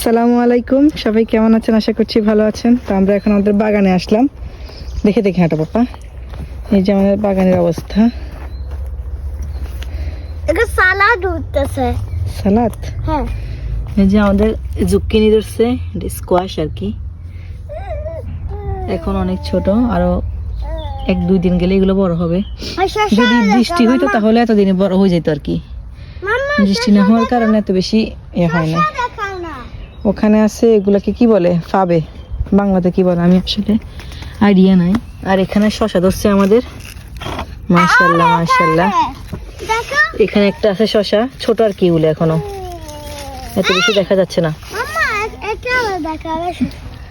আসসালামু আলাইকুম, সবাই কেমন আছেন? আশা করছি ভালো আছেন। তো আমরা এখন আমাদের বাগানে আসলাম। দেখে দেখে হাঁটো পাপা। এই যে আমাদের বাগানের অবস্থা। এটা সালাদ উঠতেছে। সালাদ? হ্যাঁ। এই যে আমাদের জুক্কিনি ধরছে, স্কোয়াশ আর কি। এখন অনেক ছোট, আরো 1-2 দিন গেলে এগুলো বড় হবে। যদি বৃষ্টি হইতো তাহলে এতদিনে বড় হয়ে যেত আর কি। বৃষ্টি না হওয়ার কারণে এত বেশি হয় না। ওখানে আছে এগুলাকে কি বলে, ফাবে, বাংলাতে কি বলে আমি আসলে আইডিয়া নাই। আর এখানে শশা ধরছে আমাদের, মাশাআল্লাহ মাশাআল্লাহ। এখানে একটা আছে শশা, ছোট আর কি, এগুলো এখনো এত বেশি দেখা যাচ্ছে না।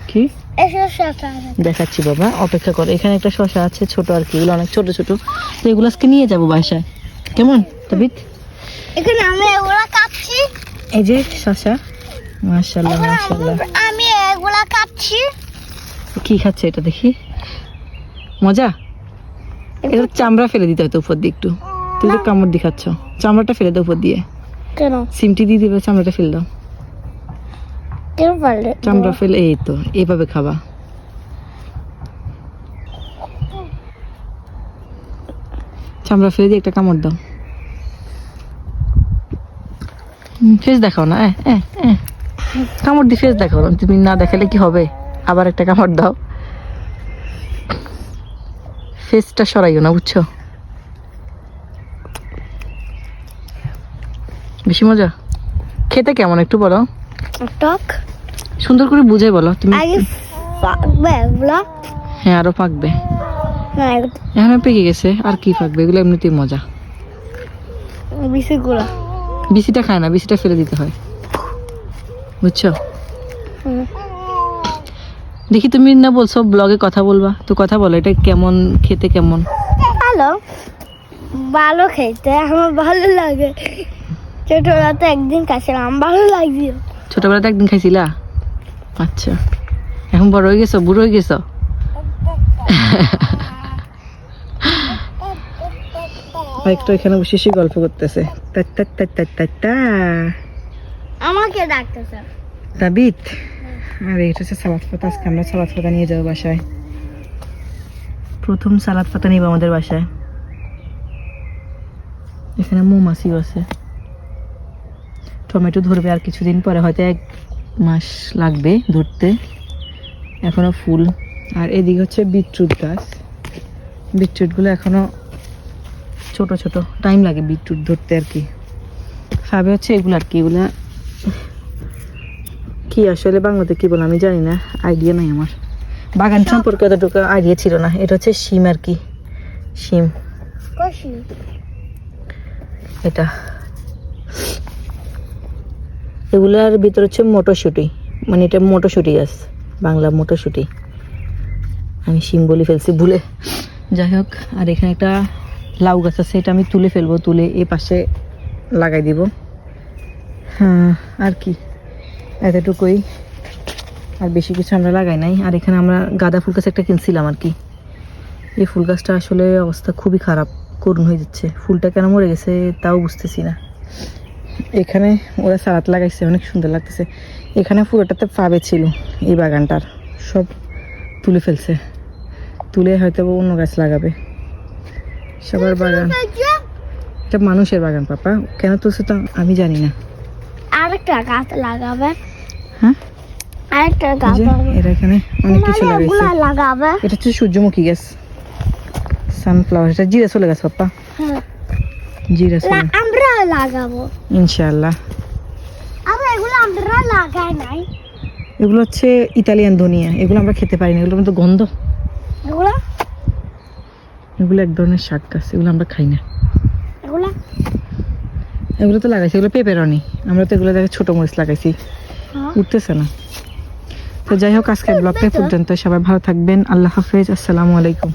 কি দেখাচ্ছি বাবা, অপেক্ষা করো। এখানে একটা শশা আছে ছোট আর কি, এগুলো অনেক ছোট ছোট। তো এগুলো আজকে নিয়ে যাবো বাসায়, কেমন তবিত? এখানে আমি এগুলা কাটছি। এই যে শশা, মাশাআল্লাহ মাশাআল্লাহ। আমি এগুলা কাটছি। কি খাচ্ছে এটা দেখি, মজা? এটা চামড়া ফেলে দিতে হয়তো উপর দিয়ে একটু। তুই তো কামড় দিয়ে খাচ্ছ, চামড়াটা ফেলে দাও উপর দিয়ে। কেন? সিমটি দিয়ে দিবে, চামড়াটা ফেলে দাও। কেন পারলে? চামড়া ফেলে, এই তো এইভাবে খাবা। চামড়া ফেলে দিয়ে একটা কামড় দাও। ফেস দেখাও না, কামড় দিয়ে ফেস দেখাও না। তুমি না দেখালে কি হবে? আবার একটা কামড় দাও। ফেসটা সরাইও না, বুঝছো? বেশি মজা খেতে কেমন একটু বলো। টক সুন্দর করে বুঝে বলো তুমি। আগে পাকবে এগুলা। হ্যাঁ, আরো পাকবে। হ্যাঁ, এখন পেকে গেছে, আর কি পাকবে? এগুলো এমনিতেই মজা। বিচিগুলা বিচিটা খায় না, বিচিটা ফেলে দিতে হয়, বুঝছো? দেখি তুমি না বলছো ব্লগে কথা বলবা, তো কথা বলো। এটা কেমন খেতে, কেমন? ভালো, ভালো খেতে আমার ভালো লাগে। ছোটবেলাতে একদিন খাইছিলাম, ভালো লাগছিল। ছোটবেলাতে একদিন খাইছিলা? আচ্ছা, এখন বড় হয়ে গেছো, বুড়ো হয়ে গেছো? একটু এখানে বসে বসে গল্প করতেছে। আমাকে ডাকতেছে তাবিত। আর এটা হচ্ছে সালাদ পাতা। আজকে আমরা সালাদ পাতা নিয়ে যাবো বাসায়। প্রথম সালাদ পাতা নিব আমাদের বাসায়। এখানে মৌমাছিও আছে। টমেটো ধরবে আর কিছুদিন পরে, হয়তো 1 মাস লাগবে ধরতে, এখনো ফুল। আর এদিকে হচ্ছে বিটরুট গাছ। বিটরুটগুলো এখনো ছোট ছোট, টাইম লাগে বিটরুট ধরতে আর কি। খাবে হচ্ছে এগুলো আর কি। এগুলা কি আসলে বাংলাতে কি বলে আমি জানি না, আইডিয়া নাই আমার। বাগান সম্পর্কে অতটুকু আইডিয়া ছিল না। এটা হচ্ছে শিম আর কি, শিম এটা। এগুলার ভিতর হচ্ছে মটরশুঁটি, মানে এটা মটরশুঁটি গাছ, বাংলা মটরশুঁটি। আমি শিম বলে ফেলছি ভুলে, যাই হোক। আর এখানে একটা লাউ গাছ আছে, এটা আমি তুলে ফেলবো, তুলে এ পাশে লাগাই দিব। হ্যাঁ, আর কি এতটুকুই, আর বেশি কিছু আমরা লাগাই নাই। আর এখানে আমরা গাঁদা ফুল গাছ একটা কিনছিলাম আর কি। এই ফুল গাছটা আসলে অবস্থা খুবই খারাপ, করুণ হয়ে যাচ্ছে। ফুলটা কেন মরে গেছে তাও বুঝতেছি না। এখানে ওরা সালাদ লাগাইছে, অনেক সুন্দর লাগতেছে। এখানে পুরোটাতে পাবে ছিল, এই বাগানটার সব তুলে ফেলছে। তুলে হয়তো অন্য গাছ লাগাবে। সবার বাগান, এটা মানুষের বাগান পাপা, কেন তুলছে তো আমি জানি না। আরেকটা গাছ লাগাবে। হ্যাঁ, আরেকটা গাছ এরা এখানে অনেক কিছু লাগাইছে। লাগাবে। এটা হচ্ছে সূর্যমুখী গাছ, সানফ্লাওয়ার। এটা জিরা চলে গেছে পাপা, জিরা চলে। আমরা লাগাবো ইনশাআল্লাহ। এগুলো আমরা লাগাই নাই। এগুলো হচ্ছে ইতালিয়ান ধনিয়া, এগুলো আমরা খেতে পারি না, এগুলো কিন্তু গন্ধ। এগুলো এক ধরনের শাক গাছ, এগুলো আমরা খাই না। এগুলো তো লাগাইছি, এগুলো পেপারনি। আমরা তো এগুলো দেখে ছোট মরিচ লাগাইছি, উঠতেছে না। তো যাই হোক, আজকের ব্লগটা পর্যন্ত। সবাই ভালো থাকবেন, আল্লাহ হাফেজ, আসসালামু আলাইকুম।